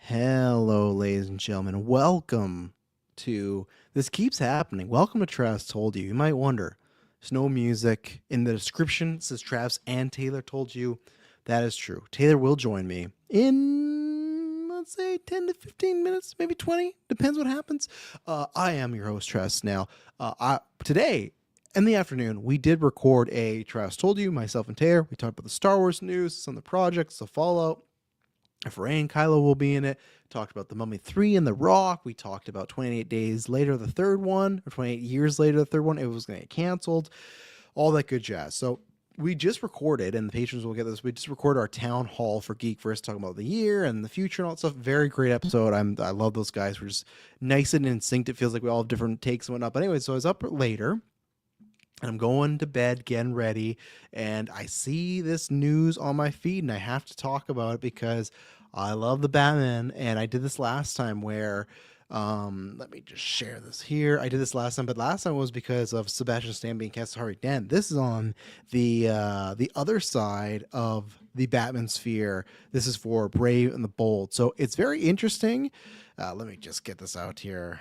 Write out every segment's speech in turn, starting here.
Hello, ladies and gentlemen. Welcome to This Keeps Happening. Welcome to Travis Told You. You might wonder, there's no music. In the description, it says Travis and Taylor told you. That is true. Taylor will join me in, let's say, 10 to 15 minutes, maybe 20. Depends what happens. I am your host, Travis. Now, today, in the afternoon, we did record a Travis Told You, myself and Taylor. We talked about the Star Wars news, some of the projects, the Fallout. If Ray and Kylo will be in it. Talked about The Mummy 3 and The Rock. We talked about 28 days later, the third one, or 28 years later, the third one. It was going to get canceled. All that good jazz. So we just recorded, and the patrons will get this. We just recorded our town hall for Geekverse, talking about the year and the future and all that stuff. Very great episode. I love those guys. We're just nice and in sync. It feels like we all have different takes and whatnot. But anyway, so I was up later. And I'm going to bed, getting ready, and I see this news on my feed, and I have to talk about it because I love the Batman, and I did this last time where, let me just share this here. I did this last time, but last time was because of Sebastian Stan being cast as Harvey Dent. This is on the other side of the Batman sphere. This is for Brave and the Bold, so it's very interesting. Let me just get this out here.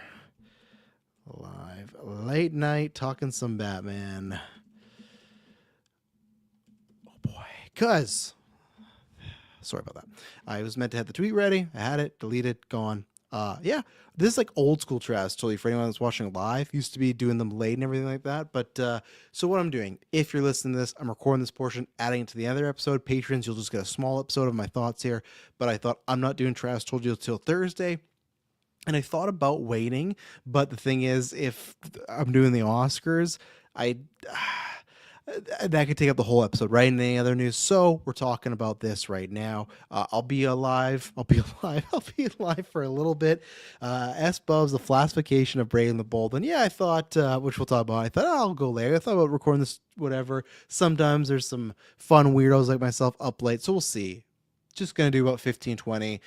Live late night talking some Batman. Oh boy, cuz sorry about that. I was meant to have the tweet ready. I had it deleted, gone. Yeah, this is like old school trash. Totally for anyone that's watching live. Used to be doing them late and everything like that. But so what I'm doing, if you're listening to this, I'm recording this portion, adding it to the other episode. Patrons, you'll just get a small episode of my thoughts here. But I thought I'm not doing trash. Told you till Thursday. And I thought about waiting, but the thing is, if I'm doing the Oscars, I that could take up the whole episode, right? And any other news. So we're talking about this right now. I'll be alive. I'll be alive. I'll be alive for a little bit. S Bubs, the flassification of Brave and the Bold. And yeah, I thought, which we'll talk about. I thought I'll go later. I thought about recording this, whatever. Sometimes there's some fun weirdos like myself up late, so we'll see. Just gonna do about 15, 20.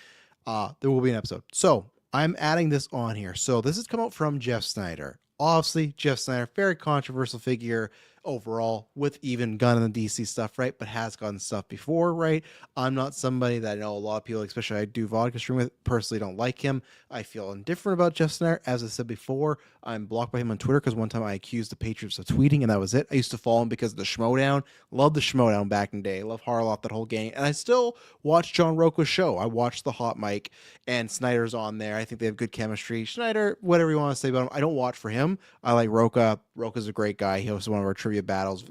There will be an episode. So I'm adding this on here. So this has come out from Jeff Snyder. Obviously, Jeff Snyder, very controversial figure overall, with even gun and the DC stuff, right? But has gotten stuff before, right? I'm not somebody that I know a lot of people, especially I do vodka stream with, personally don't like him. I feel indifferent about Jeff Snyder. As I said before, I'm blocked by him on Twitter because one time I accused the Patriots of tweeting, and that was it. I used to follow him because of the Schmodown. Loved the Schmodown back in the day. Love Harloff, that whole gang. And I still watch John Roca's show. I watched the Hot Mic, and Snyder's on there. I think they have good chemistry. Schneider, whatever you want to say about him, I don't watch for him. I like Roca. Roca's a great guy. He hosted one of our trivia battles.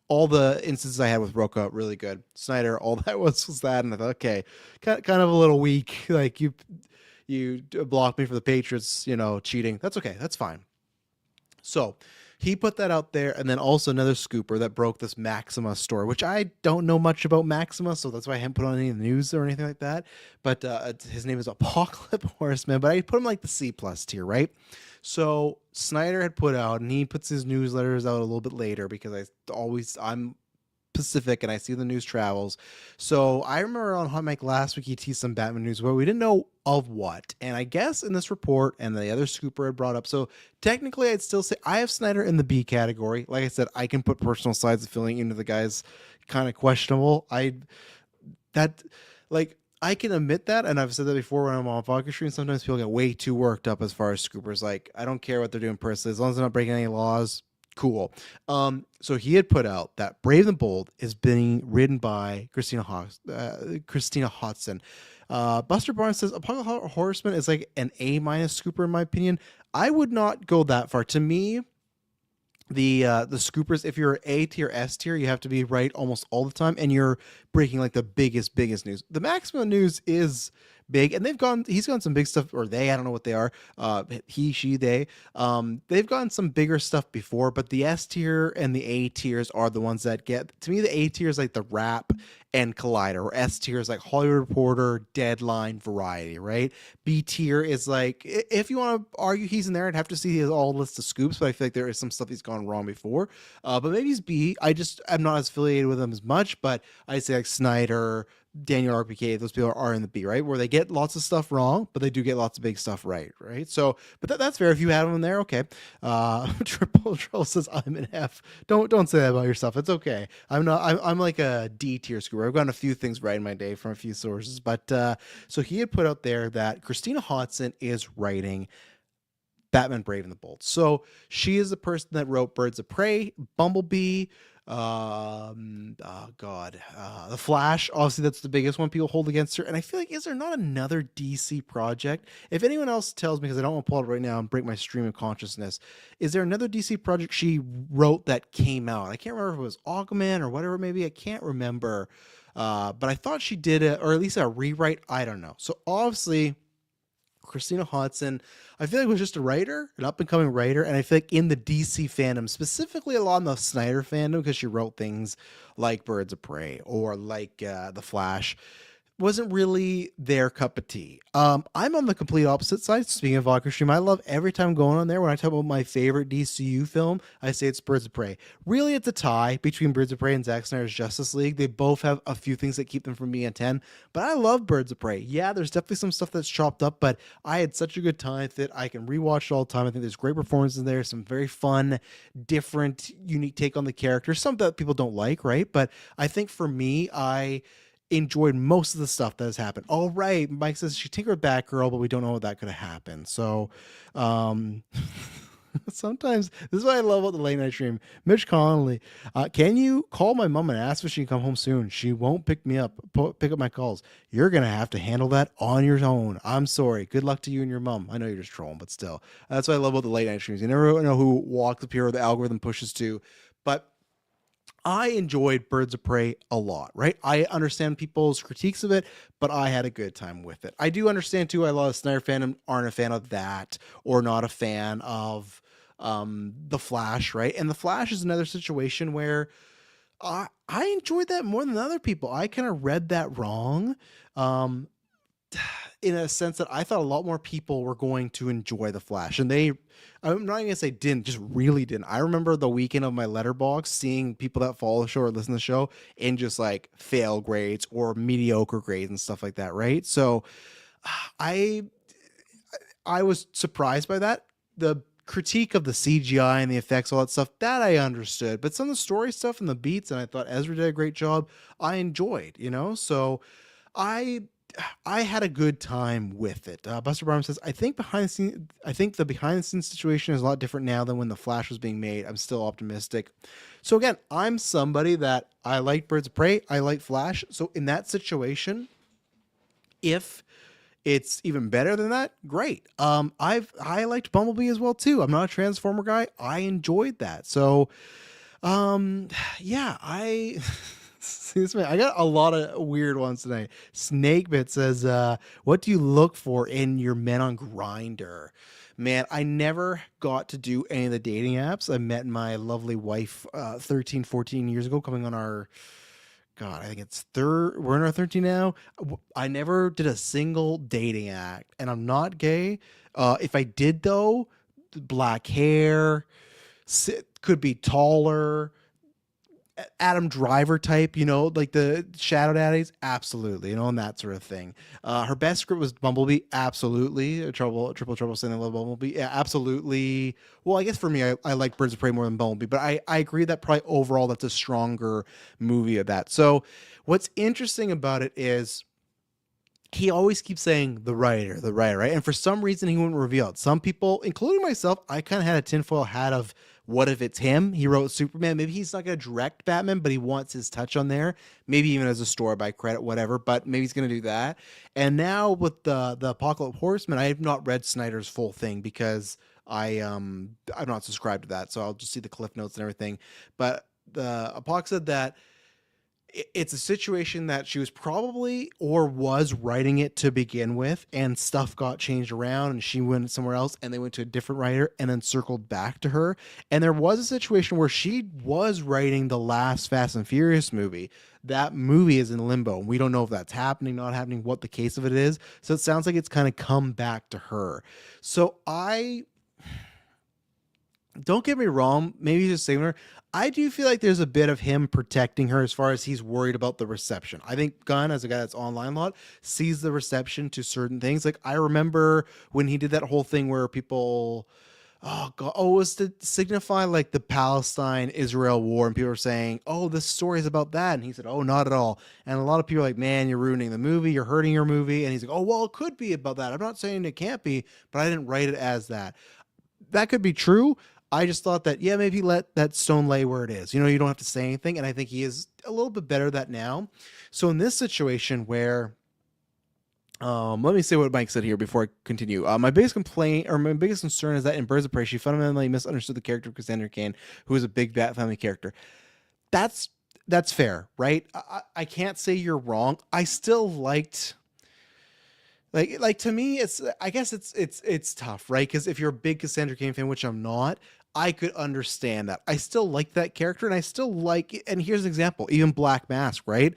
All the instances I had with Roca, really good. Snyder, all that was that, and I thought, okay, kind of a little weak. Like you blocked me for the Patriots, cheating. That's okay. That's fine. So he put that out there, and then also another scooper that broke this Maxima story, which I don't know much about Maxima, so that's why I haven't put on any of the news or anything like that. But his name is Apocalypse Horseman, but I put him like the C+ tier, right? So Snyder had put out, and he puts his newsletters out a little bit later because I'm Pacific and I see the news travels. So I remember on Hot Mic last week he teased some Batman news where we didn't know of what. And I guess in this report, and the other scooper had brought up, so technically I'd still say I have Snyder in the B category. Like I said, I can put personal sides of feeling into the guy's kind of questionable. I can admit that, and I've said that before when I'm on vodka stream. Sometimes people get way too worked up as far as scoopers. Like, I don't care what they're doing personally, as long as they're not breaking any laws. Cool. So he had put out that Brave and Bold is being written by Christina Hodson. Buster Barnes says Apocalypse Horseman is like an A- scooper in my opinion. I would not go that far. To me, the scoopers, if you're A tier, S tier, you have to be right almost all the time, and you're breaking like the biggest news. The Maxima news is big, and he's gotten some big stuff, or I don't know what they are, he, she, they've gotten some bigger stuff before, but the S tier and the A tiers are the ones that get, to me, the A tier is like the Wrap and Collider, or S tier is like Hollywood Reporter, Deadline, Variety, right? B tier is like, if you want to argue he's in there, I'd have to see his all list of scoops, but I feel like there is some stuff he's gone wrong before, but maybe he's B. I'm not as affiliated with him as much, but I'd say like Snyder, Daniel RPK, those people are in the B, right? Where they get lots of stuff wrong, but they do get lots of big stuff right, right? So, but that's fair. If you have them in there, okay. Triple Troll says I'm an F. Don't say that about yourself. It's okay. I'm not. I'm like a D tier scorer. I've gotten a few things right in my day from a few sources, but so he had put out there that Christina Hodson is writing Batman Brave and the Bold. So she is the person that wrote Birds of Prey, Bumblebee, The Flash. Obviously, that's the biggest one people hold against her. And I feel like, is there not another DC project? If anyone else tells me, because I don't want to pull it right now and break my stream of consciousness, is there another DC project she wrote that came out? I can't remember if it was Aquaman or whatever, maybe. I can't remember. But I thought she did it, or at least a rewrite. I don't know. So obviously, Christina Hodson, I feel like was just a writer, an up and coming writer, and I feel like in the DC fandom, specifically a lot in the Snyder fandom, because she wrote things like Birds of Prey or like The Flash, wasn't really their cup of tea. I'm on the complete opposite side. Speaking of vodka stream, I love every time going on there when I talk about my favorite DCU film, I say it's Birds of Prey. Really, it's a tie between Birds of Prey and Zack Snyder's Justice League. They both have a few things that keep them from being a 10, but I love Birds of Prey. Yeah, there's definitely some stuff that's chopped up, but I had such a good time with it. I can rewatch it all the time. I think there's great performances in there, some very fun, different, unique take on the characters, some that people don't like, right? But I think for me, I enjoyed most of the stuff that has happened. All right, Mike says she tinkered Batgirl, but we don't know what that could have happened. So, sometimes this is what I love about the late night stream. Mitch Connolly, can you call my mom and ask if she can come home soon? She won't pick up my calls. You're gonna have to handle that on your own. I'm sorry. Good luck to you and your mom. I know you're just trolling, but still, that's what I love about the late night streams. You never know who walks up here or the algorithm pushes to, but I enjoyed Birds of Prey a lot, right? I understand people's critiques of it, but I had a good time with it. I do understand too, a lot of Snyder fandom aren't a fan of that or not a fan of The Flash, right? And The Flash is another situation where I enjoyed that more than other people. I kind of read that wrong. In a sense that I thought a lot more people were going to enjoy The Flash, and I'm not even gonna say didn't, just really didn't. I remember the weekend of my letterbox seeing people that follow the show or listen to the show in just like fail grades or mediocre grades and stuff like that, right? So I was surprised by that. The critique of the CGI and the effects, all that stuff, that I understood, but some of the story stuff and the beats, and I thought Ezra did a great job, I enjoyed, so I had a good time with it. Buster Barham says, I think the behind the scenes situation is a lot different now than when The Flash was being made. I'm still optimistic. So again, I'm somebody that I like Birds of Prey. I like Flash. So in that situation, if it's even better than that, great. I liked Bumblebee as well too. I'm not a Transformer guy. I enjoyed that. So, yeah, I got a lot of weird ones tonight. Snakebit says, what do you look for in your men on Grindr? Man, I never got to do any of the dating apps. I met my lovely wife 13, 14 years ago, coming on our, God, I think it's we're in our 13 now. I never did a single dating act, and I'm not gay. If I did though, black hair, could be taller, Adam Driver type, like the Shadow Daddies, absolutely, and that sort of thing. Her best script was Bumblebee, absolutely. Triple Trouble saying I love Bumblebee, yeah, absolutely. Well, I guess for me, I like Birds of Prey more than Bumblebee, but I agree that probably overall that's a stronger movie of that. So what's interesting about it is he always keeps saying the writer, right? And for some reason, he wouldn't reveal it. Some people, including myself, I kind of had a tinfoil hat of, what if it's him? He wrote Superman. Maybe he's not going to direct Batman, but he wants his touch on there. Maybe even as a story by credit, whatever. But maybe he's going to do that. And now with the Apocalypse Horseman, I have not read Snyder's full thing because I'm not subscribed to that. So I'll just see the cliff notes and everything. But the Apoc said that it's a situation that she was probably or was writing it to begin with, and stuff got changed around and she went somewhere else and they went to a different writer and then circled back to her. And there was a situation where she was writing the last Fast and Furious movie. That movie is in limbo. We don't know if that's happening, not happening, what the case of it is. So it sounds like it's kind of come back to her. So I Don't get me wrong, maybe he's just saving her. I do feel like there's a bit of him protecting her as far as he's worried about the reception. I think Gunn, as a guy that's online a lot, sees the reception to certain things. Like I remember when he did that whole thing where people, oh god, oh, it was to signify like the Palestine Israel war, and people were saying, oh, this story is about that, and he said, oh, not at all. And a lot of people are like, man, you're ruining the movie, you're hurting your movie, and he's like, oh, well, it could be about that. I'm not saying it can't be, but I didn't write it as that. That could be true. I just thought that, yeah, maybe let that stone lay where it is. You know, you don't have to say anything. And I think he is a little bit better at that now. So in this situation where, let me say what Mike said here before I continue. My biggest complaint or my biggest concern is that in Birds of Prey, she fundamentally misunderstood the character of Cassandra Cain, who is a big Bat Family character. That's that's fair, right? I can't say you're wrong. I still liked like to me, it's I guess it's tough, right? Because if you're a big Cassandra Cain fan, which I'm not, I could understand that. I still like that character, and I still like. And here's an example: even Black Mask, right?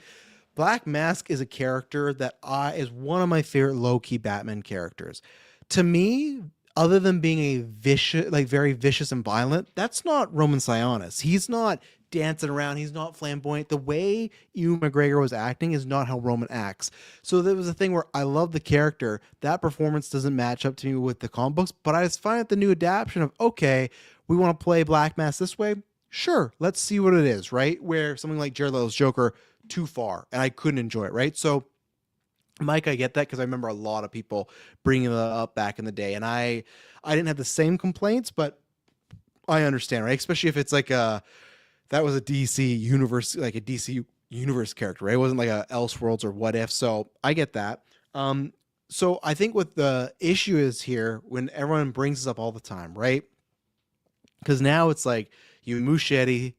Black Mask is a character that I is one of my favorite low key Batman characters. To me, other than being a vicious, like very vicious and violent, that's not Roman Sionis. He's not dancing around. He's not flamboyant. The way Ewan McGregor was acting is not how Roman acts. So there was a thing where I love the character. That performance doesn't match up to me with the comic books, but I just find it the new adaptation of, okay, we want to play Black Mass this way. Sure, let's see what it is, right? Where something like Jared Leto's Joker too far, and I couldn't enjoy it, right? So Mike, I get that because I remember a lot of people bringing that up back in the day, and I didn't have the same complaints, but I understand, right? Especially if it's like a that was a DC universe, like a DC universe character, right? It wasn't like a Elseworlds or What If, so I get that. So I think what the issue is here when everyone brings this up all the time, right? Because now it's like you Muschietti,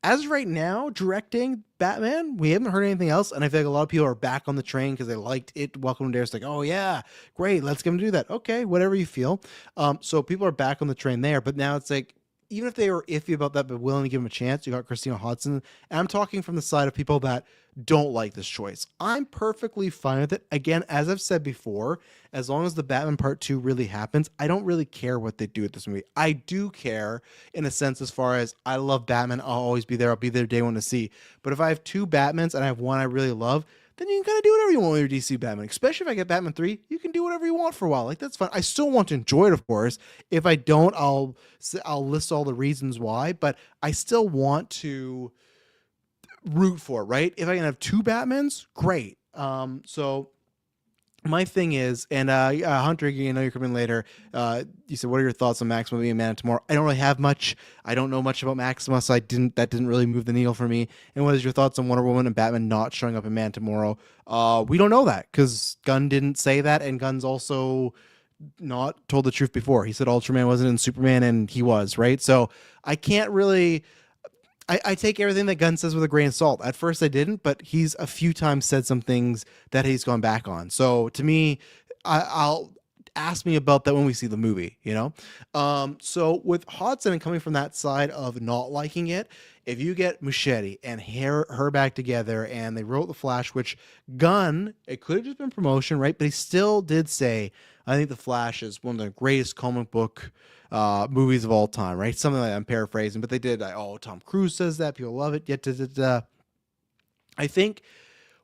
as of right now, directing Batman, we haven't heard anything else, and I feel like a lot of people are back on the train because they liked it. Welcome to Dare. It's like, oh yeah, great, let's get them to do that. Okay, whatever you feel. So people are back on the train there, but now it's like, even if they were iffy about that, but willing to give him a chance, you got Christina Hodson, and I'm talking from the side of people that don't like this choice. I'm perfectly fine with it. Again, as I've said before, as long as the Batman Part 2 really happens, I don't really care what they do with this movie. I do care in a sense as far as I love Batman. I'll always be there. I'll be there day one to see. But if I have two Batmans and I have one I really love, then you can kind of do whatever you want with your DC Batman. Especially if I get Batman 3, you can do whatever you want for a while. Like, that's fine. I still want to enjoy it, of course. If I don't, I'll list all the reasons why, but I still want to root for it, right? If I can have two Batmans, great. So my thing is, and Hunter, you know, you're coming later. You said, "What are your thoughts on Maxima being Man of Tomorrow?" I don't really have much. I don't know much about Maxima, so that didn't really move the needle for me. And what is your thoughts on Wonder Woman and Batman not showing up in Man Tomorrow? We don't know that because Gunn didn't say that, and Gunn's also not told the truth before. He said Ultraman wasn't in Superman, and he was, right? So I can't really. I take everything that Gunn says with a grain of salt. At first I didn't, but he's a few times said some things that he's gone back on. So to me, I'll ask me about that when we see the movie, you know? So with Hodson and coming from that side of not liking it, if you get Muschietti and her back together and they wrote The Flash, which Gunn, it could have just been promotion, right? But he still did say, I think The Flash is one of the greatest comic book movies of all time, right? Something like that, I'm paraphrasing, but they did. Oh, Tom Cruise says that. People love it. Yet, I think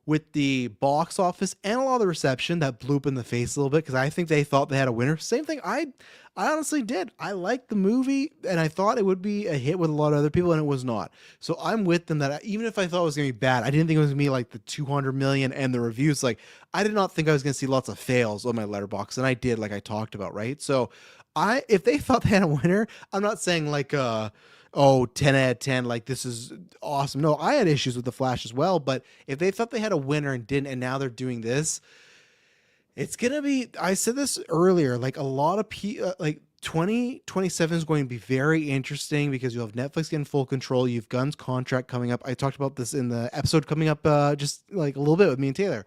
with the box office and a lot of the reception, that blew up in the face a little bit because I think they thought they had a winner. Same thing. I honestly did. I liked the movie and I thought it would be a hit with a lot of other people, and it was not. So I'm with them that even if I thought it was going to be bad, I didn't think it was going to be like the 200 million and the reviews. Like, I did not think I was going to see lots of fails on my letterbox, and I did, like I talked about, right? So if they thought they had a winner, I'm not saying like oh, 10 out of 10, like this is awesome. No, I had issues with The Flash as well, but if they thought they had a winner and didn't, and now they're doing this, it's gonna be, I said this earlier, like a lot of like 2027 is going to be very interesting because you have Netflix getting full control. You've Gunn's contract coming up. I talked about this in the episode coming up just like a little bit with me and Taylor.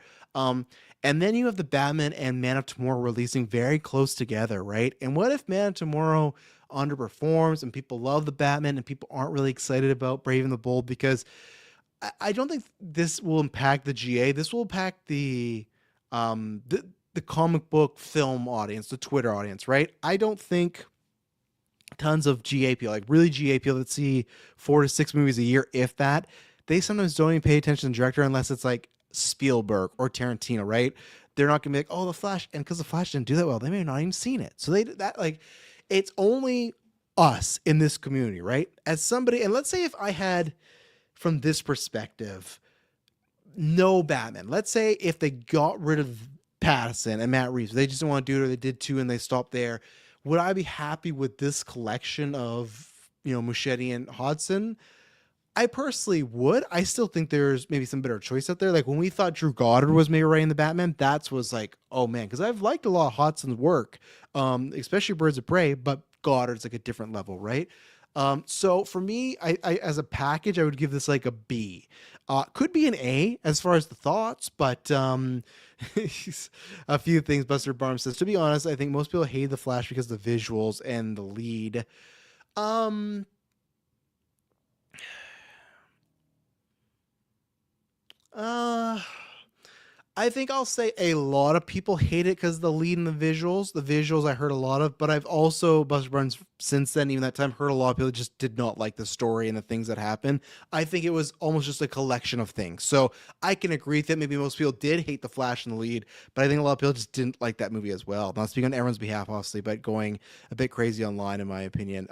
And then you have the Batman and Man of Tomorrow releasing very close together, right? And what if Man of Tomorrow underperforms and people love the Batman and people aren't really excited about Brave and the Bold? Because I don't think this will impact the GA. This will impact the comic book film audience, the Twitter audience, right? I don't think tons of GA people, like really GA people that see 4 to 6 movies a year, if that. They sometimes don't even pay attention to the director unless it's like Spielberg or Tarantino, right? They're not gonna be like, oh, The Flash, and because The Flash didn't do that well, they may have not even seen it. So they that like, it's only us in this community, right? As somebody, and let's say if I had from this perspective, no Batman. Let's say if they got rid of Pattinson and Matt Reeves, they just didn't want to do it, or they did too, and they stopped there. Would I be happy with this collection of, Muschietti and Hodson? I personally would. I still think there's maybe some better choice out there. Like when we thought Drew Goddard was maybe writing the Batman, that's was like, oh man, because I've liked a lot of Hodson's work, especially Birds of Prey, but Goddard's like a different level, right? So for me, I as a package, I would give this like a B. Could be an A as far as the thoughts, but a few things. Buster Barnes says, to be honest, I think most people hate the Flash because of the visuals and the lead. Um, uh, I think I'll say a lot of people hate it because the lead and the visuals. The visuals I heard a lot of, but I've also, Buster Barnes, since then, even that time, heard a lot of people that just did not like the story and the things that happened. I think it was almost just a collection of things. So I can agree that maybe most people did hate the Flash and the lead, but I think a lot of people just didn't like that movie as well. Not speaking on everyone's behalf, obviously, but going a bit crazy online, in my opinion.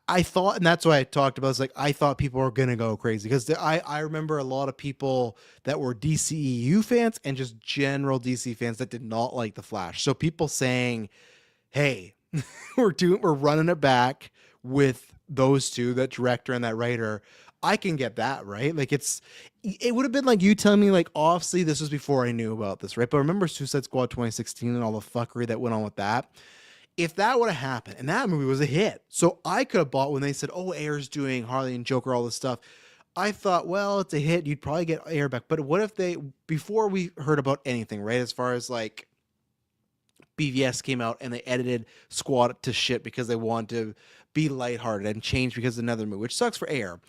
I thought, and that's why I talked about, it's like I thought people were gonna go crazy because I remember a lot of people that were DCEU fans and just general DC fans that did not like the Flash. So people saying, "Hey, we're running it back with those two, that director and that writer." I can get that, right? Like it would have been like you telling me, like, obviously this was before I knew about this, right? But remember Suicide Squad 2016 and all the fuckery that went on with that. If that would have happened, and that movie was a hit, so I could have bought when they said, "Oh, Ayer's doing Harley and Joker, all this stuff." I thought, well, it's a hit. You'd probably get Ayer back. But what if they, before we heard about anything, right? As far as like BVS came out and they edited Squad to shit because they wanted to be lighthearted and change because of another movie, which sucks for Ayer.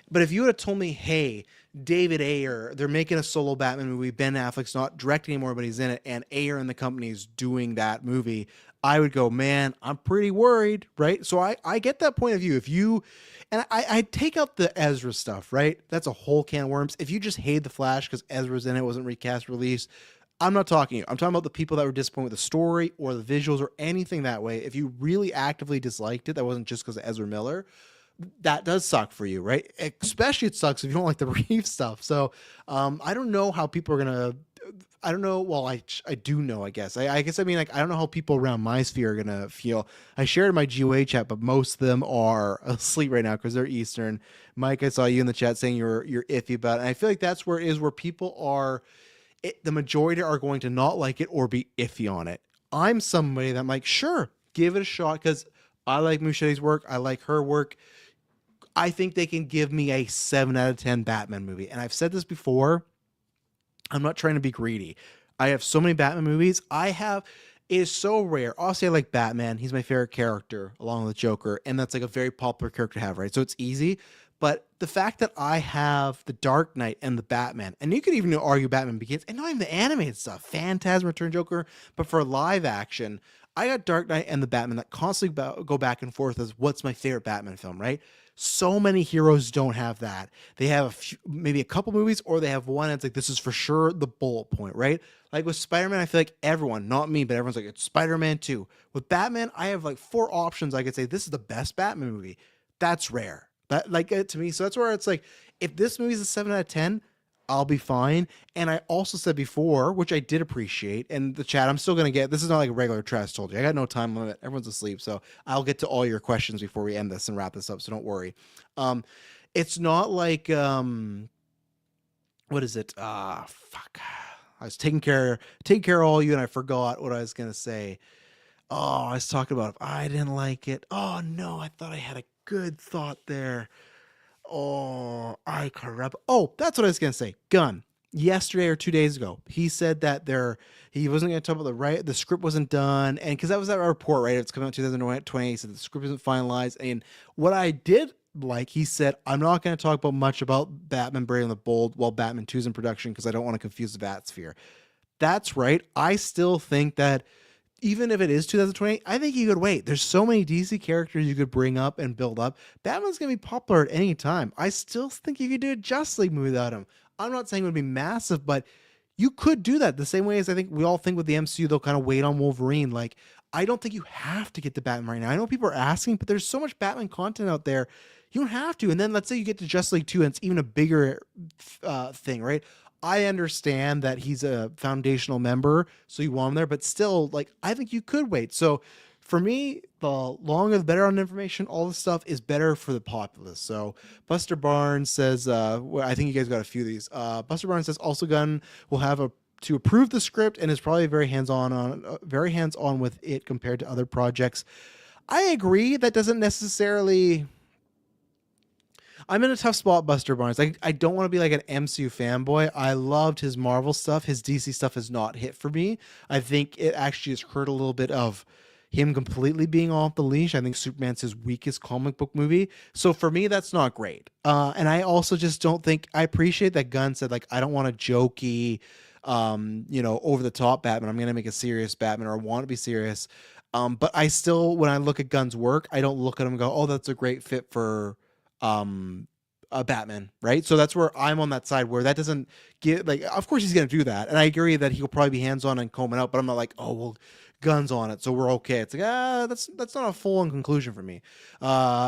But if you would have told me, hey, David Ayer, they're making a solo Batman movie, Ben Affleck's not directing anymore, but he's in it, and Ayer and the company's doing that movie, I would go, man, I'm pretty worried, right? So I get that point of view. If you, and I take out the Ezra stuff, right? That's a whole can of worms. If you just hate the Flash because Ezra's in it, wasn't recast, released, I'm not talking to you. I'm talking about the people that were disappointed with the story or the visuals or anything that way. If you really actively disliked it, that wasn't just because of Ezra Miller, that does suck for you, right? Especially it sucks if you don't like the Reeves stuff. So I don't know how people are gonna. I don't know. Well, I do know. I guess. I guess I mean, like, I don't know how people around my sphere are gonna feel. I shared my GOA chat, but most of them are asleep right now because they're Eastern. Mike, I saw you in the chat saying you're iffy about it. And I feel like that's where it is, where people are. The majority are going to not like it or be iffy on it. I'm somebody that I'm like, sure, give it a shot because I like Muschietti's work. I like her work. I think they can give me a 7 out of 10 Batman movie. And I've said this before. I'm not trying to be greedy. I have so many Batman movies. It is so rare. Obviously, I like Batman. He's my favorite character along with Joker. And that's like a very popular character to have, right? So it's easy. But the fact that I have the Dark Knight and the Batman, and you could even argue Batman Begins, and not even the animated stuff, Phantasm, Return Joker, but for live action, I got Dark Knight and the Batman that constantly go back and forth as what's my favorite Batman film, right? So many heroes don't have that. They have maybe a couple movies, or they have one. And it's like, this is for sure the bullet point, right? Like with Spider-Man, I feel like everyone, not me, but everyone's like, it's Spider-Man 2. With Batman, I have like 4 options. I could say this is the best Batman movie. That's rare. That, like, to me. So that's where it's like, if this movie is a 7 out of 10, I'll be fine. And I also said before, which I did appreciate, and the chat, I'm still going to get, this is not like a regular trash told you. I got no time limit. Everyone's asleep. So I'll get to all your questions before we end this and wrap this up. So don't worry. It's not like, what is it? Fuck. I was taking care of all you and I forgot what I was going to say. Oh, I was talking about if I didn't like it. Oh no, I thought I had a good thought there. Oh, I corrupt. Oh, that's what I was gonna say. Gunn, yesterday or 2 days ago, he said that he wasn't gonna talk about the script wasn't done, and because that was that report, right? It's coming out 2020, so the script isn't finalized. And what I did like, he said, I'm not gonna talk about much about Batman Brave and the Bold while Batman 2 is in production because I don't want to confuse the Bat sphere. That's right. I still think that even if it is 2020, I think you could wait. There's so many DC characters you could bring up and build up. Batman's gonna be popular at any time. I still think you could do a Justice League movie without him. I'm not saying it would be massive, but you could do that the same way as I think we all think with the MCU. They'll kind of wait on Wolverine. Like, I don't think you have to get to Batman right now. I know people are asking, but there's so much Batman content out there. You don't have to. And then let's say you get to Justice League 2 and it's even a bigger thing, right? I understand that he's a foundational member, so you want him there, but still, like, I think you could wait. So for me, the longer the better on information. All this stuff is better for the populace. So Buster Barnes says, well, I think you guys got a few of these. Buster Barnes says also Gunn will have to approve the script and is probably very very hands on with it compared to other projects. I agree. That doesn't necessarily. I'm in a tough spot, Buster Barnes. I don't want to be like an MCU fanboy. I loved his Marvel stuff. His DC stuff has not hit for me. I think it actually has hurt a little bit of him completely being off the leash. I think Superman's his weakest comic book movie. So for me, that's not great. And I also just don't think, I appreciate that Gunn said, like, I don't want a jokey, over the top Batman. I'm going to make a serious Batman, or I want to be serious. But I still, when I look at Gunn's work, I don't look at him and go, oh, that's a great fit for a Batman, right? So that's where I'm on that side, where that doesn't get, like, of course he's going to do that. And I agree that he'll probably be hands-on and comb it out, but I'm not like, oh, well, Guns on it, so we're okay. It's like, that's not a full-on conclusion for me.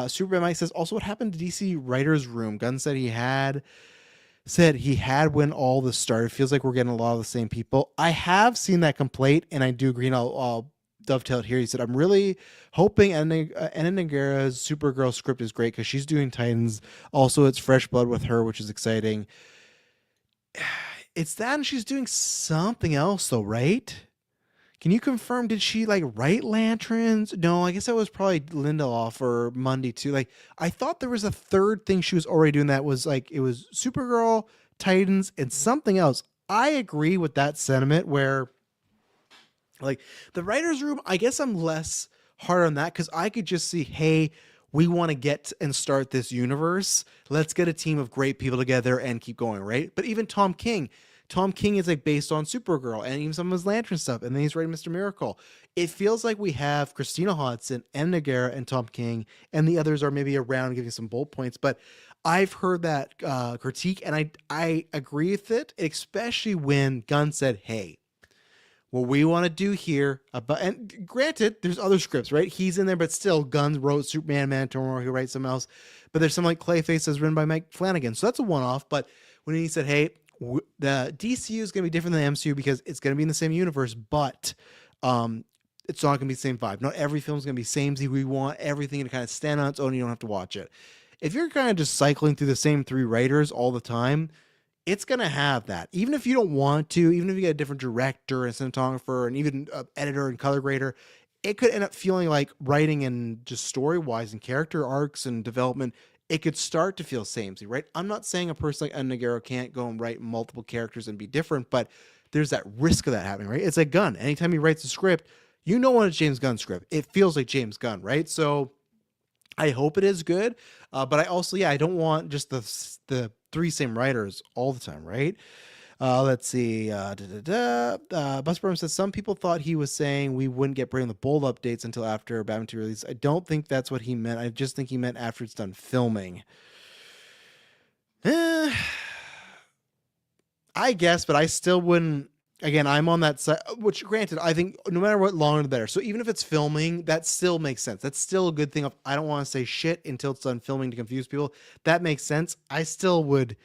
Superman Mike says, also, what happened to DC writers room? Gunn said he had when all this started. Feels like we're getting a lot of the same people. I have seen that complaint, and I do agree, and I'll dovetail it here. He said, I'm really hoping Anna Nagara's Supergirl script is great because she's doing Titans. Also, it's fresh blood with her, which is exciting. It's that, and she's doing something else, though, right? Can you confirm, did she like write Lanterns? No, I guess that was probably Lindelof or Mundy too. Like, I thought there was a third thing she was already doing that was like, it was Supergirl, Titans, and something else. I agree with that sentiment where, like, the writer's room, I guess I'm less hard on that because I could just see, hey, we want to get and start this universe. Let's get a team of great people together and keep going, right? But even Tom King is like based on Supergirl and even some of his Lantern stuff. And then he's writing Mr. Miracle. It feels like we have Christina Hodson and Nagara and Tom King, and the others are maybe around giving some bullet points. But I've heard that critique, and I agree with it, especially when Gunn said, hey, what we want to do here, and granted, there's other scripts, right? He's in there, but still, Gunn wrote Superman, Man tomorrow, he writes something else. But there's some like Clayface that's written by Mike Flanagan. So that's a one-off. But when he said, hey, the DCU is going to be different than the MCU because it's going to be in the same universe, but it's not going to be the same vibe. Not every film is going to be samey. We want everything to kind of stand on its own. You don't have to watch it. If you're kind of just cycling through the same three writers all the time, it's going to have that. Even if you don't want to, even if you get a different director and cinematographer and even editor and color grader, it could end up feeling like writing and just story-wise and character arcs and development, it could start to feel samey, right? I'm not saying a person like Ed Nagaro can't go and write multiple characters and be different, but there's that risk of that happening, right? It's like Gunn. Anytime he writes a script, you know when it's James Gunn script. It feels like James Gunn, right? So I hope it is good, but I also, I don't want just the three same writers all the time, right? Let's see. Bus Burns says some people thought he was saying we wouldn't get Brave and the Bold updates until after Batman 2 release. I don't think that's what he meant. I just think he meant after it's done filming. I guess, but I still wouldn't. Again, I'm on that side, which granted, I think no matter what, longer the better. So even if it's filming, that still makes sense. That's still a good thing. I don't want to say shit until it's done filming to confuse people. That makes sense. I'd still wait.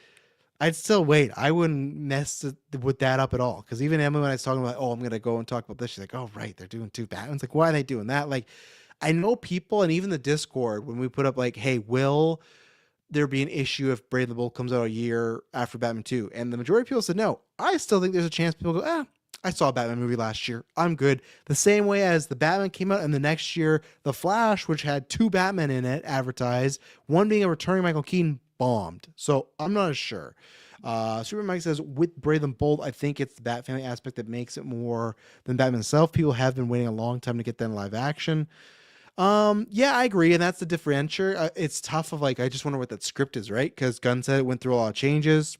I wouldn't mess with that up at all. Because even Emma, when I was talking about, I'm going to go and talk about this, she's like, oh, right, they're doing two Batmans. Like, why are they doing that? Like, I know people, and even the Discord, when we put up like, hey, will there be an issue if Brave and the Bold comes out a year after Batman 2? And the majority of people said no. I still think there's a chance people go, I saw a Batman movie last year. I'm good. The same way as the Batman came out, and the next year, The Flash, which had two Batmen in it advertised, one being a returning Michael Keaton, bombed. So I'm not as sure. Super Mike says, with Brave and Bold, I think it's the Bat family aspect that makes it more than Batman himself. People have been waiting a long time to get that in live action. I agree, and that's the differentiator. It's tough of like, I just wonder what that script is, right? Because Gunn said it went through a lot of changes.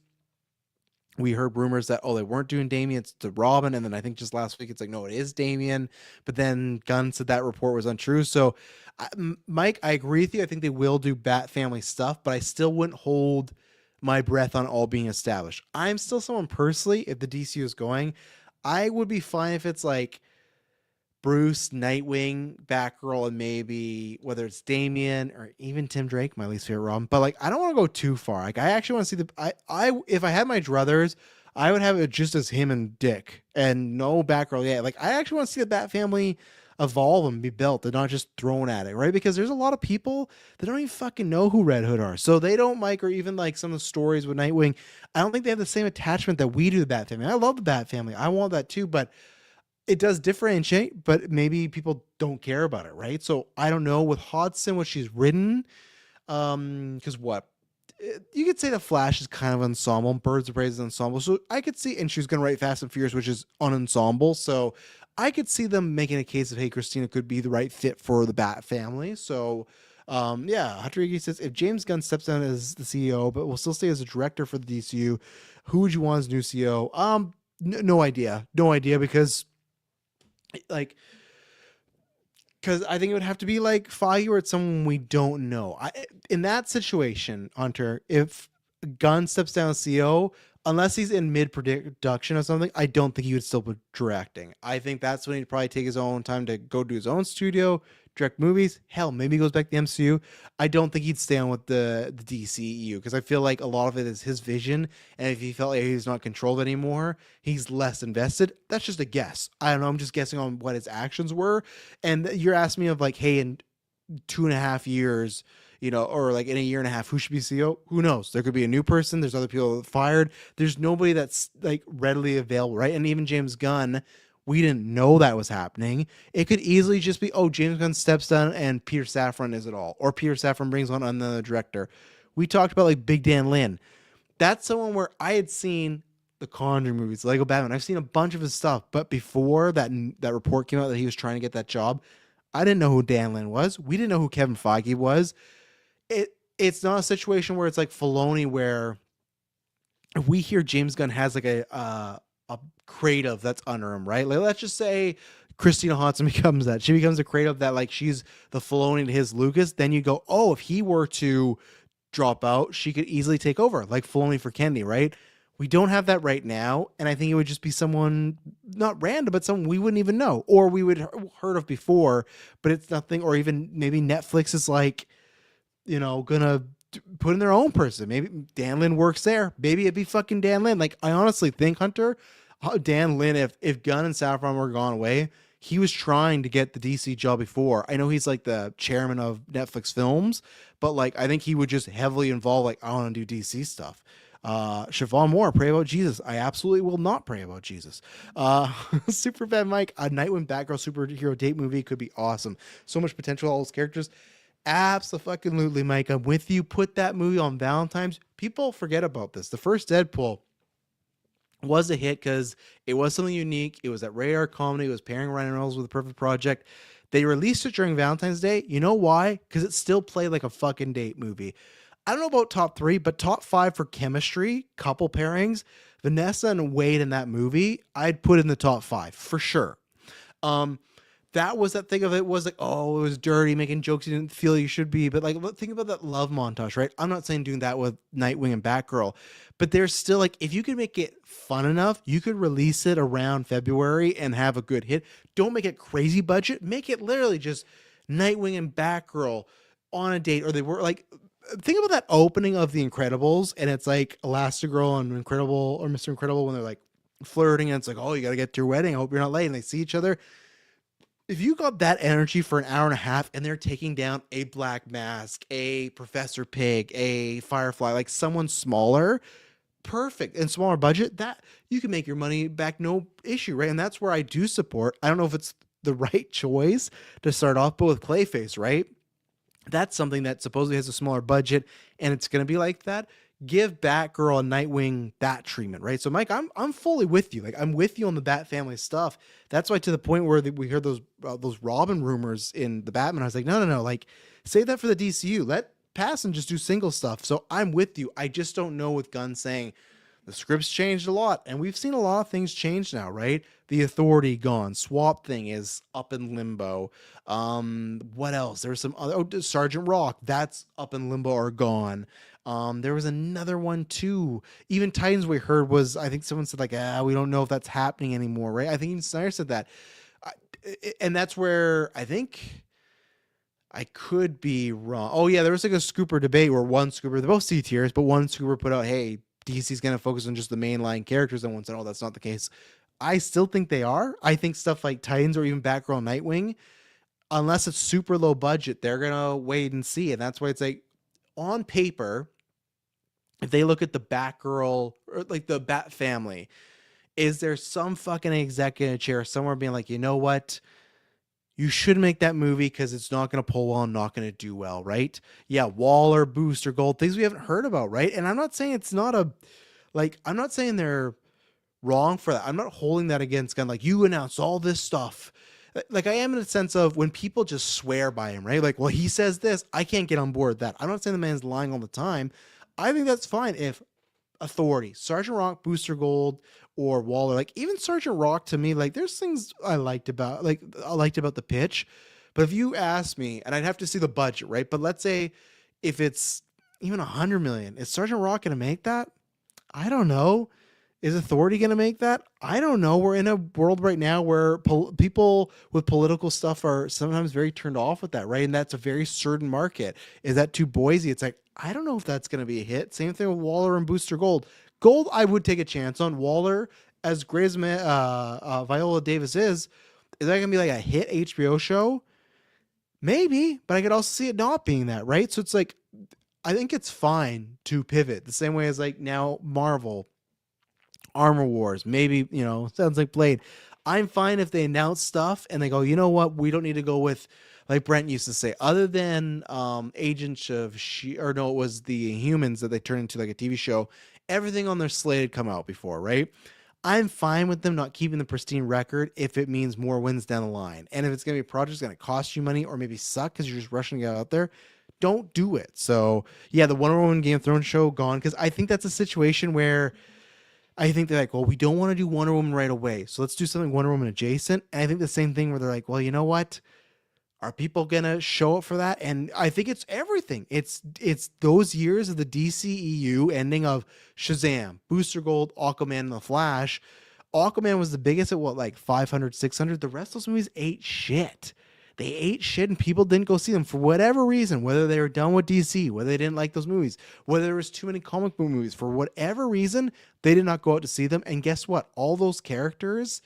We heard rumors that, oh, they weren't doing Damien, it's to Robin. And then I think just last week, it's like, no, it is Damien. But then Gunn said that report was untrue. So, Mike, I agree with you. I think they will do Bat Family stuff, but I still wouldn't hold my breath on all being established. I'm still someone personally, if the DCU is going, I would be fine if it's like Bruce, Nightwing, Batgirl, and maybe whether it's Damien or even Tim Drake, my least favorite Robin. But like, I don't want to go too far. Like, I actually want to see if I had my druthers, I would have it just as him and Dick and no Batgirl. Yeah, like I actually want to see the Bat Family evolve and be built and not just thrown at it, right? Because there's a lot of people that don't even fucking know who Red Hood are. So they don't, Mike, or even like some of the stories with Nightwing. I don't think they have the same attachment that we do to the Bat Family. I love the Bat Family. I want that too, but it does differentiate, but maybe people don't care about it, right? So I don't know with Hodson, what she's written, because what you could say the Flash is kind of ensemble, Birds of Prey is ensemble, so I could see, and she's gonna write Fast and Furious, which is an ensemble, so I could see them making a case of, hey, Christina could be the right fit for the Bat Family. So yeah, Hatarigi says if James Gunn steps down as the CEO, but will still stay as a director for the DCU, who would you want as new CEO? No idea, because like because I think it would have to be like Feige or it's someone we don't know. In that situation, Hunter, if Gunn steps down as CEO, unless he's in mid production or something, I don't think he would still be directing. I think that's when he'd probably take his own time to go do his own studio, direct movies. Hell, maybe he goes back to the MCU. I don't think he'd stay on with the DCEU because I feel like a lot of it is his vision. And if he felt like he's not controlled anymore, he's less invested. That's just a guess. I don't know. I'm just guessing on what his actions were. And you're asking me of like, hey, in 2.5 years, or like in a year and a half, who should be CEO? Who knows? There could be a new person. There's other people fired. There's nobody that's like readily available, right? And even James Gunn, we didn't know that was happening. It could easily just be, oh, James Gunn steps down and Peter Safran is it all. Or Peter Safran brings on another director. We talked about like Big Dan Lin. That's someone where I had seen the Conjuring movies, Lego Batman. I've seen a bunch of his stuff. But before that report came out that he was trying to get that job, I didn't know who Dan Lin was. We didn't know who Kevin Feige was. It's not a situation where it's like Filoni, where if we hear James Gunn has like a creative that's under him, right? Like let's just say Christina Hodson becomes that. She becomes a creative that like she's the Filoni to his Lucas. Then you go, oh, if he were to drop out, she could easily take over, like Filoni for Kennedy, right? We don't have that right now, and I think it would just be someone not random, but someone we wouldn't even know, or we would heard of before, but it's nothing. Or even maybe Netflix is like, gonna put in their own person. Maybe Dan Lin works there. Maybe it'd be fucking Dan Lin. Like, I honestly think, Hunter, Dan Lin, if Gunn and Safran were gone away, he was trying to get the DC job before. I know he's like the chairman of Netflix Films, but like, I think he would just heavily involve, like, I want to do DC stuff. Siobhan Moore, pray about Jesus. I absolutely will not pray about Jesus. Superbad Mike, a Nightwing Batgirl superhero date movie could be awesome. So much potential, all those characters. Absolutely, Mike. I'm with you. Put that movie on Valentine's. People forget about this. The first Deadpool was a hit because it was something unique. It was that radar comedy. It was pairing Ryan Reynolds with a perfect project. They released it during Valentine's Day. You know why? Because it still played like a fucking date movie. I don't know about top 3, but top 5 for chemistry, couple pairings. Vanessa and Wade in that movie, I'd put in the top 5 for sure. That was that thing of it was like, oh, it was dirty, making jokes you didn't feel you should be. But like, think about that love montage, right? I'm not saying doing that with Nightwing and Batgirl, but there's still like, if you could make it fun enough, you could release it around February and have a good hit. Don't make it crazy budget. Make it literally just Nightwing and Batgirl on a date, or they were like, think about that opening of The Incredibles, and it's like Elastigirl and Incredible or Mr. Incredible when they're like flirting, and it's like, oh, you got to get to your wedding. I hope you're not late. And they see each other. If you got that energy for an hour and a half and they're taking down a Black Mask, a Professor Pig, a Firefly, like someone smaller, perfect, and smaller budget, that you can make your money back, no issue, right? And that's where I do support. I don't know if it's the right choice to start off, but with Clayface, right? That's something that supposedly has a smaller budget and it's going to be like that. Give Batgirl and Nightwing that treatment, right? So, Mike, I'm fully with you. Like, I'm with you on the Bat Family stuff. That's why, to the point where we heard those Robin rumors in the Batman, I was like, no, like, save that for the DCU. Let Pass and just do single stuff. So I'm with you. I just don't know with Gunn saying The scripts changed a lot, and we've seen a lot of things change now, right? The Authority gone. Swamp Thing is up in limbo. What else? There's some other. Oh, Sergeant Rock. That's up in limbo or gone. There was another one too. Even Titans we heard was, I think someone said like, we don't know if that's happening anymore, right? I think even Snyder said that. And that's where I think I could be wrong. Oh yeah, there was like a Scooper debate where one Scooper, they're both C tiers, but one Scooper put out, hey, DC's going to focus on just the mainline characters, and one said, oh, that's not the case. I still think they are. I think stuff like Titans or even Batgirl Nightwing, unless it's super low budget, they're going to wait and see. And that's why it's like, on paper, if they look at the Batgirl or like the Bat family, is there some fucking executive chair somewhere being like, you know what? You should make that movie because it's not going to pull well and not going to do well, right? Yeah, Waller, Booster Gold, things we haven't heard about, right? And I'm not saying it's not I'm not saying they're wrong for that. I'm not holding that against Gunn. Like, you announced all this stuff. Like, I am in a sense of when people just swear by him, right? Like, well, he says this, I can't get on board with that. I'm not saying the man's lying all the time. I think that's fine if Authority, Sergeant Rock, Booster Gold, or Waller, like even Sergeant Rock to me, like there's things I liked about the pitch. But if you ask me, and I'd have to see the budget, right? But let's say if it's even 100 million, is Sergeant Rock going to make that? I don't know. Is Authority going to make that? I don't know. We're in a world right now where people with political stuff are sometimes very turned off with that, right? And that's a very certain market. Is that too Boise? It's like, I don't know if that's going to be a hit. Same thing with Waller and Booster Gold. Gold, I would take a chance on. Waller, as great as Viola Davis is that going to be like a hit HBO show? Maybe, but I could also see it not being that, right? So it's like, I think it's fine to pivot the same way as like now Marvel, Armor Wars, maybe, sounds like Blade. I'm fine if they announce stuff and they go, you know what, we don't need to go with, like Brent used to say, other than Agents of it was the Humans that they turned into like a TV show. Everything on their slate had come out before, right? I'm fine with them not keeping the pristine record if it means more wins down the line. And if it's going to be a project that's going to cost you money or maybe suck because you're just rushing it out there, don't do it. So, yeah, the Wonder Woman Game of Thrones show gone, because I think that's a situation where I think they're like, well, we don't want to do Wonder Woman right away, so let's do something Wonder Woman adjacent. And I think the same thing where they're like, well, you know what? Are people gonna show up for that? And I think it's everything. It's those years of the DCEU ending of Shazam, Booster Gold, Aquaman, and The Flash. Aquaman was the biggest at what, like 500, 600? The rest of those movies ate shit. They ate shit and people didn't go see them for whatever reason, whether they were done with DC, whether they didn't like those movies, whether there was too many comic book movies. For whatever reason, they did not go out to see them. And guess what? All those characters,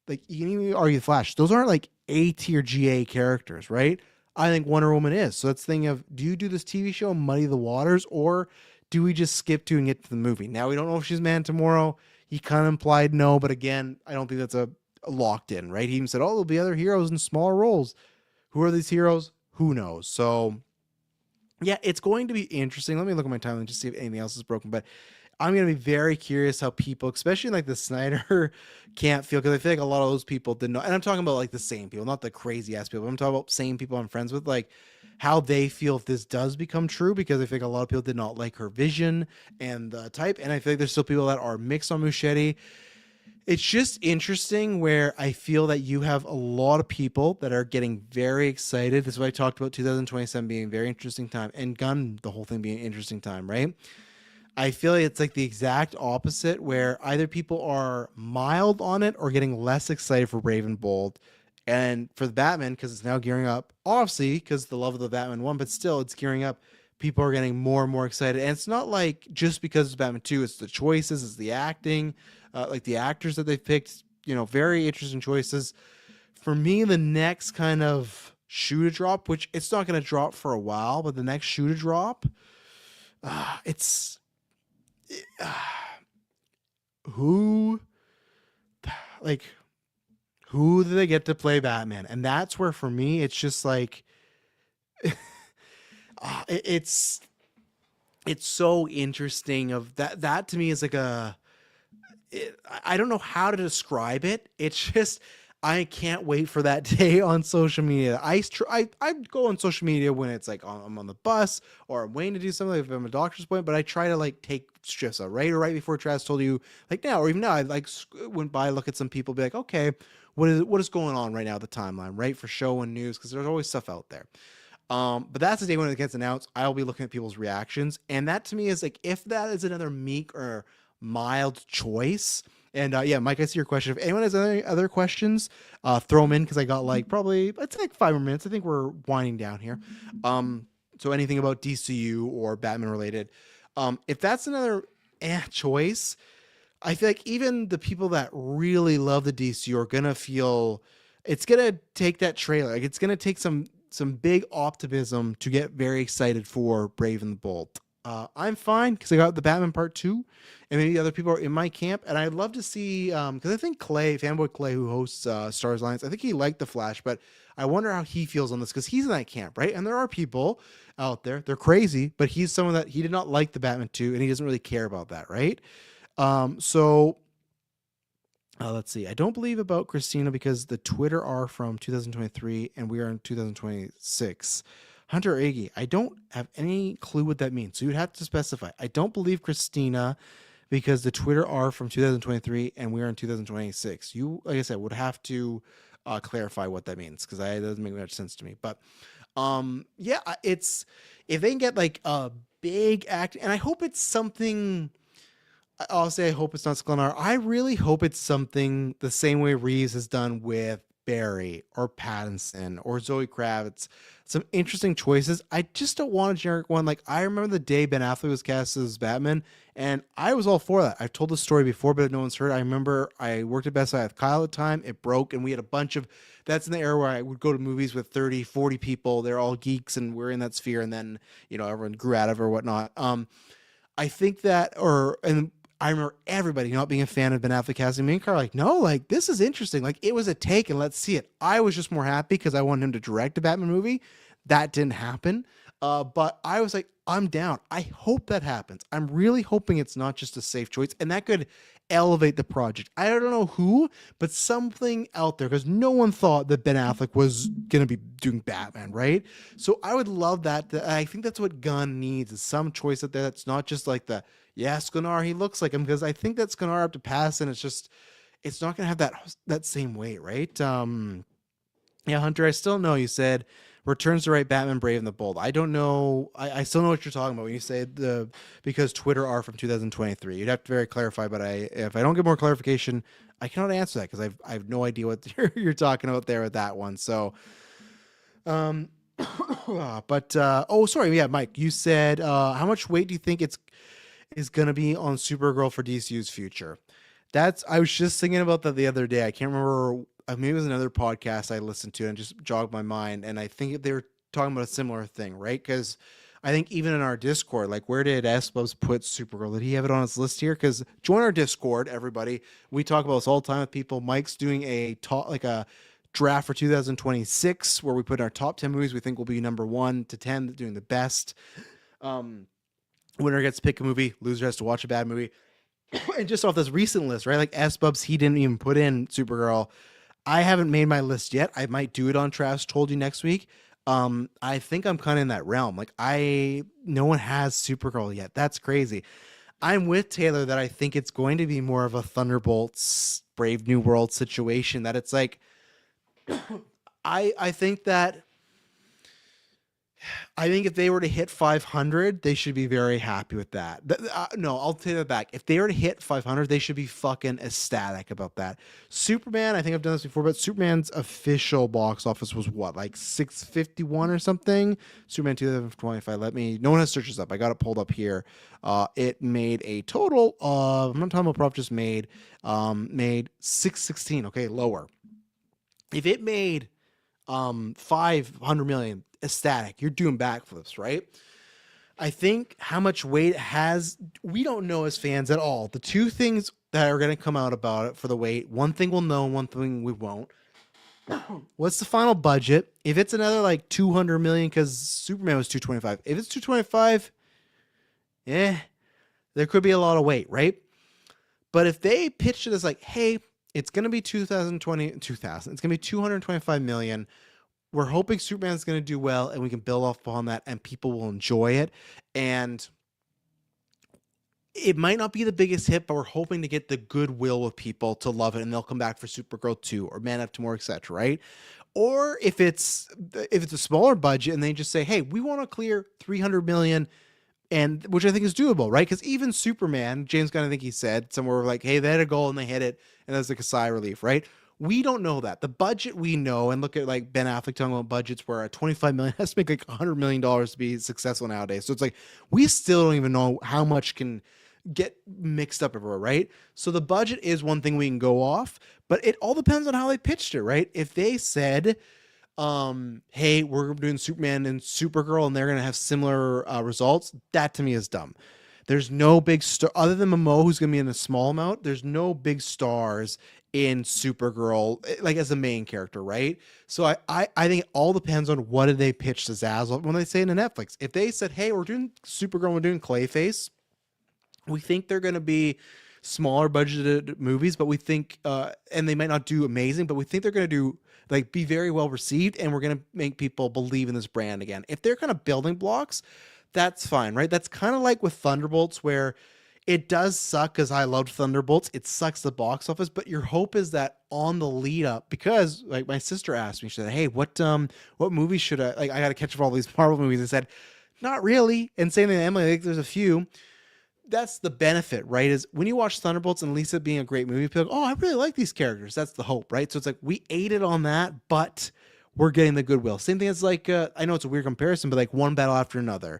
like, you can even argue Flash, those aren't like A tier GA characters, right? I think Wonder Woman is. So that's the thing of, do you do this TV show, muddy the waters, or do we just skip to and get to the movie? Now, we don't know if she's Man tomorrow. He kind of implied no, but again, I don't think that's a locked in, right? He even said, oh, there'll be other heroes in smaller roles. Who are these heroes? Who knows? So, yeah, it's going to be interesting. Let me look at my timeline and just see if anything else is broken. But I'm going to be very curious how people, especially like the Snyder can't feel, because I feel like a lot of those people did not. And I'm talking about like the same people, not the crazy ass people. I'm talking about same people I'm friends with, like how they feel if this does become true, because I think a lot of people did not like her vision and the type. And I feel like there's still people that are mixed on Muschietti. It's just interesting where I feel that you have a lot of people that are getting very excited. This is what I talked about 2027 being a very interesting time, and Gunn, the whole thing being an interesting time, right? I feel like it's like the exact opposite, where either people are mild on it or getting less excited for Brave and Bold. And for the Batman, because it's now gearing up, obviously, because the love of the Batman 1, but still it's gearing up. People are getting more and more excited. And it's not like just because it's Batman 2, it's the choices, it's the acting, like the actors that they've picked, very interesting choices. For me, the next kind of shoe to drop, which it's not going to drop for a while, but the next shoe to drop, who do they get to play Batman? And that's where, for me, it's just like, it's so interesting of that to me is like I don't know how to describe it. It's just, I can't wait for that day on social media. I go on social media when it's like I'm on the bus or I'm waiting to do something if I'm a doctor's appointment, but I try to like take shifts out right before Travis told you like now or even now. I like went by, look at some people, be like, okay, what is going on right now, the timeline, right, for show and news, because there's always stuff out there. But that's the day when it gets announced. I'll be looking at people's reactions, and that to me is like if that is another meek or mild choice. And yeah, Mike, I see your question. If anyone has any other questions, throw them in because I got like probably it's like 5 more minutes. I think we're winding down here. So anything about DCU or Batman related, if that's another choice, I feel like even the people that really love the DCU are gonna feel it's gonna take that trailer. Like it's gonna take some big optimism to get very excited for Brave and the Bold. I'm fine because I got the Batman Part 2, and maybe other people are in my camp. And I'd love to see, because I think Clay, fanboy Clay, who hosts Stars Alliance, I think he liked The Flash, but I wonder how he feels on this because he's in that camp, right? And there are people out there, they're crazy, but he's someone that he did not like the Batman 2, and he doesn't really care about that, right? So let's see. I don't believe about Christina because the Twitter are from 2023 and we are in 2026. Hunter Iggy, I don't have any clue what that means. So you'd have to specify. I don't believe Christina because the Twitter are from 2023 and we are in 2026. You, like I said, would have to clarify what that means because that doesn't make much sense to me. But yeah, it's if they can get like a big act, and I hope it's something. I'll say I hope it's not Sklenar. I really hope it's something the same way Reeves has done with Barry or Pattinson or Zoe Kravitz. Some interesting choices. I just don't want a generic one. Like I remember the day Ben Affleck was cast as Batman, and I was all for that. I've told the story before, but no one's heard. I remember I worked at Best Buy with Kyle at the time. It broke, and we had a bunch of. That's in the era where I would go to movies with 30, 40 people. They're all geeks, and we're in that sphere. And then everyone grew out of it or whatnot. I think that, and I remember everybody not being a fan of Ben Affleck casting me and Carl like, no, like this is interesting. Like it was a take and let's see it. I was just more happy because I wanted him to direct a Batman movie. That didn't happen. But I was like, I'm down. I hope that happens. I'm really hoping it's not just a safe choice and that could elevate the project. I don't know who, but something out there because no one thought that Ben Affleck was going to be doing Batman, right? So I would love that. I think that's what Gunn needs is some choice out there that's not just like Sklenar, he looks like him because I think that Sklenar up to pass and it's not going to have that same weight, right? Yeah, Hunter, I still know you said returns to write Batman Brave and the Bold. I don't know. I still know what you're talking about when you say because Twitter are from 2023. You'd have to very clarify, but if I don't get more clarification, I cannot answer that because I have no idea what you're talking about there with that one. So, but sorry, yeah, Mike, you said how much weight do you think is going to be on Supergirl for DCU's future? I was just thinking about that the other day. I can't remember. Maybe it was another podcast I listened to and just jogged my mind. And I think they were talking about a similar thing, right? Because I think even in our Discord, like where did S-Bubs put Supergirl? Did he have it on his list here? Because join our Discord, everybody. We talk about this all the time with people. Mike's doing a draft for 2026 where we put our top 10 movies we think will be number 1 to 10, doing the best. Winner gets to pick a movie, loser has to watch a bad movie. And just off this recent list, right? Like S-Bubs, he didn't even put in Supergirl. I haven't made my list yet. I might do it on Travis Told You next week. I think I'm kind of in that realm. Like no one has Supergirl yet. That's crazy. I'm with Taylor that I think it's going to be more of a Thunderbolts Brave New World situation that it's like, I think if they were to hit 500, they should be very happy with that. No, I'll take that back. If they were to hit 500, they should be fucking ecstatic about that. Superman, I think I've done this before, but Superman's official box office was what, like 651 or something? Superman 2025. No one has searches up. I got it pulled up here. It made a total of, I'm not talking about Prof just made 616. Okay, lower. If it made 500 million, ecstatic, you're doing backflips, right? I think how much weight it has, we don't know as fans at all. The two things that are going to come out about it for the weight, one thing we'll know, one thing we won't. What's the final budget? If it's another like 200 million, because Superman was 225. If it's 225, there could be a lot of weight, right? But if they pitched it as like, hey, It's going to be 2000. It's going to be 225 million. We're hoping Superman's going to do well and we can build off upon that and people will enjoy it. And it might not be the biggest hit, but we're hoping to get the goodwill of people to love it and they'll come back for Supergirl 2 or Man Up Tomorrow, etc., right? Or if it's a smaller budget and they just say, "Hey, we want to clear 300 million," and which I think is doable, right? Because even Superman, James Gunn, I think he said somewhere like, "Hey, they had a goal and they hit it," and that's like a sigh of relief, right? We don't know that. The budget we know, and look at like Ben Affleck talking about budgets where a 25 million has to make like $100 million to be successful nowadays. So it's like we still don't even know how much can get mixed up everywhere, right? So the budget is one thing we can go off, but it all depends on how they pitched it, right? If they said, hey, we're doing Superman and Supergirl and they're going to have similar results, that to me is dumb. There's no big star other than Momo, who's going to be in a small amount. There's no big stars in Supergirl, like as a main character, right? So I think it all depends on what did they pitch to Zazzle when they say into Netflix. If they said, hey, we're doing Supergirl, we're doing Clayface, we think they're going to be smaller budgeted movies, but we think, and they might not do amazing, but we think they're going to do like be very well received, and we're going to make people believe in this brand again. If they're kind of building blocks, that's fine, right? That's kind of like with Thunderbolts, where it does suck because I loved Thunderbolts. It sucks the box office, but your hope is that on the lead up, because like my sister asked me, she said, "Hey, what movies should I like? I got to catch up all these Marvel movies." I said, "Not really." And same thing to Emily. I think there's a few. That's the benefit, right? Is when you watch Thunderbolts and Lisa being a great movie, people are like, "Oh, I really like these characters." That's the hope, right? So it's like we aided on that, but we're getting the goodwill. Same thing as like I know it's a weird comparison, but like One Battle After Another.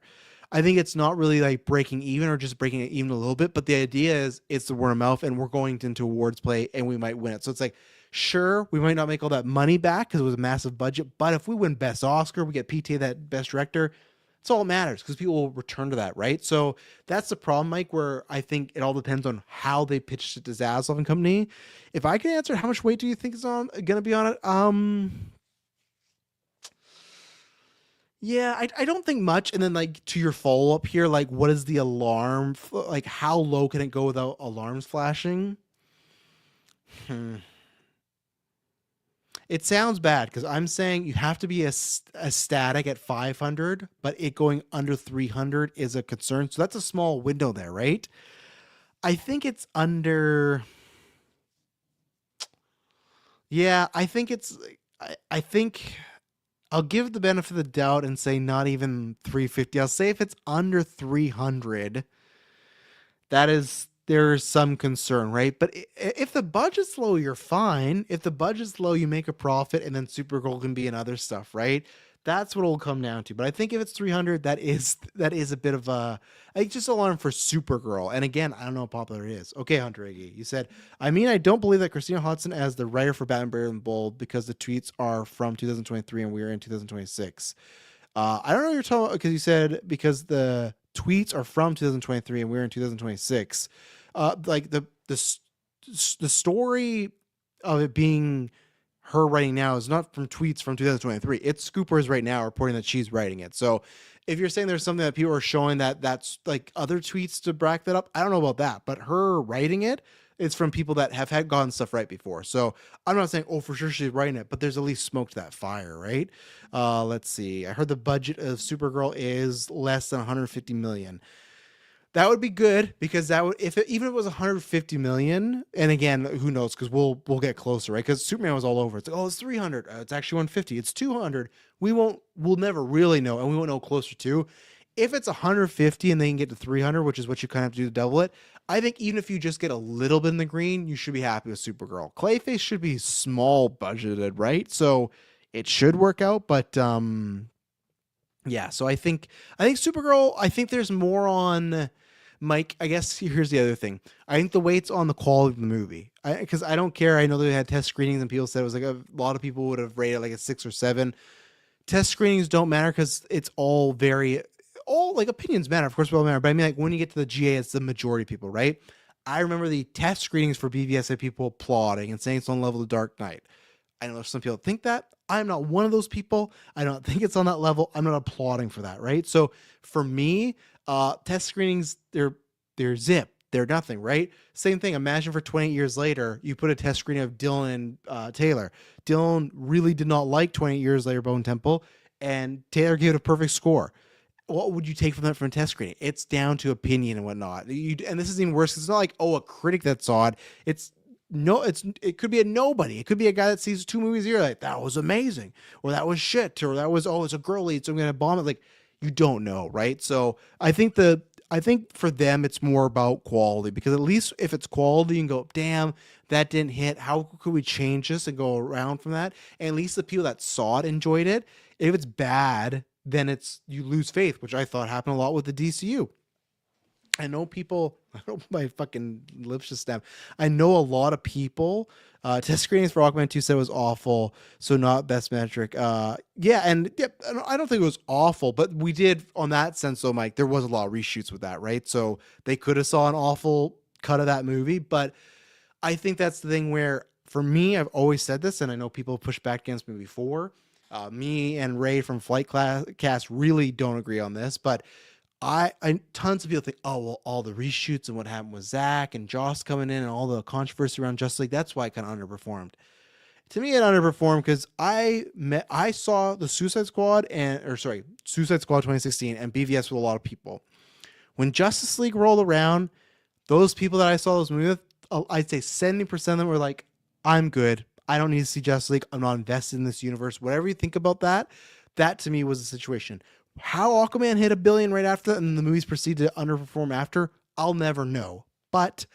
I think it's not really like breaking even or just breaking it even a little bit, but the idea is it's the word of mouth and we're going into awards play and we might win it. So it's like, sure, we might not make all that money back because it was a massive budget, but if we win Best Oscar, we get PTA that Best Director, it's all that matters because people will return to that, right? So that's the problem, Mike, where I think it all depends on how they pitched it to Zaslav and company. If I can answer, how much weight do you think is going to be on it? Yeah, I don't think much. And then like to your follow up here, like what is the alarm? Like how low can it go without alarms flashing? Hmm. It sounds bad because I'm saying you have to be a static at 500, but it going under 300 is a concern. So that's a small window there, right? I think it's under. Yeah, I think it's. I think I'll give the benefit of the doubt and say not even 350. I'll say if it's under 300, that is there's some concern, right? But if the budget's low, you're fine. If the budget's low, you make a profit, and then Supergirl can be in other stuff, right? That's what it'll come down to. But I think if it's 300, that is a bit of a I think just alarm for Supergirl. And again, I don't know how popular it is. Okay, Hunter Iggy, you said, I mean, I don't believe that Christina Hodson as the writer for Batman Brave and Bold because the tweets are from 2023 and we're in 2026. I don't know what you're talking about because you said because the tweets are from 2023 and we're in 2026. Like the story of it being her writing now is not from tweets from 2023. It's Scoopers right now reporting that she's writing it. So if you're saying there's something that people are showing that's like other tweets to back that up, I don't know about that. But her writing it is from people that have had gotten stuff right before. So I'm not saying, oh, for sure she's writing it, but there's at least smoke to that fire, right? Let's see. I heard the budget of Supergirl is less than 150 million. That would be good because that would even if it was 150 million, and again, who knows? Because we'll get closer, right? Because Superman was all over. It's like, oh, it's 300. It's actually 150. It's 200. We'll never really know, and we won't know closer to. If it's 150 and they can get to 300, which is what you kind of have to do to double it, I think even if you just get a little bit in the green, you should be happy with Supergirl. Clayface should be small budgeted, right? So it should work out, but yeah. So I think Supergirl. I think there's more on. Mike, I guess here's the other thing. I think the weight's on the quality of the movie. Because I don't care. I know they had test screenings and people said it was like a lot of people would have rated like a 6 or 7. Test screenings don't matter because it's all like opinions matter. Of course, they all matter. But I mean, like when you get to the GA, it's the majority of people, right? I remember the test screenings for BVS had people applauding and saying it's on level of Dark Knight. I know some people think that. I'm not one of those people. I don't think it's on that level. I'm not applauding for that, right? So for me, test screenings, they're zip. they're nothing, right? Same thing. Imagine for 28 years later, you put a test screening of Dylan and Taylor. Dylan really did not like 28 years later Bone Temple, and Taylor gave it a perfect score. What would you take from that from a test screening? It's down to opinion and whatnot. And this is even worse. It's not like, oh, a critic that saw it. It could be a nobody. It could be a guy that sees 2 movies a year like, that was amazing, or that was shit, or that was, oh, it's a girl lead, so I'm gonna bomb it. Like, you don't know, right? So I think for them it's more about quality, because at least if it's quality, you can go, damn, that didn't hit. How could we change this and go around from that? And at least the people that saw it enjoyed it. If it's bad, then you lose faith, which I thought happened a lot with the DCU. I know people, I know my fucking lips just snapped. I know a lot of people, test screenings for Aquaman 2 said it was awful, so not best metric. I don't think it was awful, but we did, on that sense though, Mike, there was a lot of reshoots with that, right? So they could have saw an awful cut of that movie, but I think that's the thing where, for me, I've always said this, and I know people pushed back against me before. Me and Ray from Flight Cast really don't agree on this, but I tons of people think, oh, well, all the reshoots and what happened with Zach and Joss coming in and all the controversy around Justice League, that's why it kind of underperformed. To me, it underperformed because I saw the Suicide Squad Suicide Squad 2016 and BVS with a lot of people. When Justice League rolled around, those people that I saw those movies with, I'd say 70% of them were like, I'm good. I don't need to see Justice League. I'm not invested in this universe. Whatever you think about that, that to me was the situation. How Aquaman hit $1 billion right after that and the movies proceeded to underperform after, I'll never know. But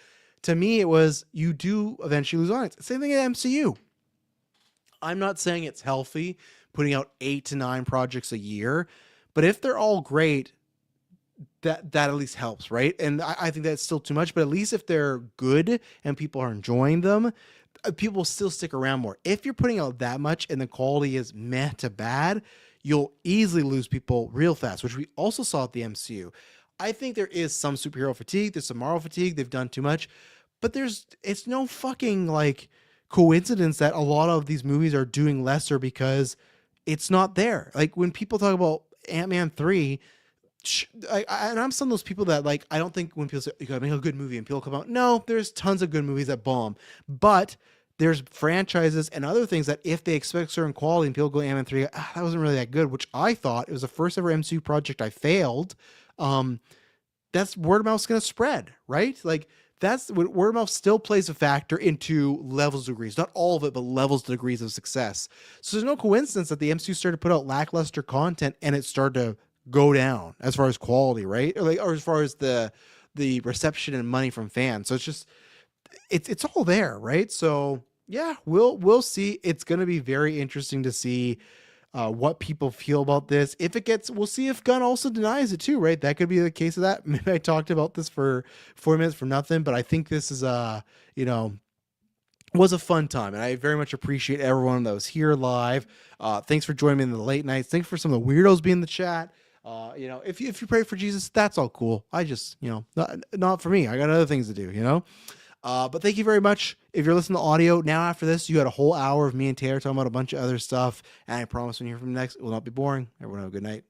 to me, it was, you do eventually lose audience. Same thing at MCU. I'm not saying it's healthy putting out 8 to 9 projects a year, but if they're all great, that at least helps, right? And I think that's still too much, but at least if they're good and people are enjoying them, people will still stick around more. If you're putting out that much and the quality is meh to bad, you'll easily lose people real fast, which we also saw at the MCU. I think there is some superhero fatigue. There's some Marvel fatigue. They've done too much, but it's no fucking like coincidence that a lot of these movies are doing lesser because it's not there. Like when people talk about Ant-Man 3, and I'm some of those people that, like, I don't think when people say you gotta make a good movie and people come out, no, there's tons of good movies that bomb, but there's franchises and other things that if they expect certain quality and people go Ant-Man 3, that wasn't really that good, which I thought it was the first ever MCU project I failed. That's word of mouth's going to spread, right? Like that's what word of mouth still plays a factor into levels of degrees, not all of it, but levels to degrees of success. So there's no coincidence that the MCU started to put out lackluster content and it started to go down as far as quality, right? Or as far as the reception and money from fans. So it's just, it's all there, right? So yeah, we'll see. It's going to be very interesting to see what people feel about this. If it gets, we'll see if Gunn also denies it too, right? That could be the case of that. Maybe I talked about this for 4 minutes for nothing, but I think this is was a fun time, and I very much appreciate everyone that was here live. Thanks for joining me in the late nights. Thanks for some of the weirdos being in the chat. If you pray for Jesus, that's all cool. I just, not for me. I got other things to do, But thank you very much. If you're listening to audio now after this, you had a whole hour of me and Taylor talking about a bunch of other stuff. And I promise when you hear from next, it will not be boring. Everyone have a good night.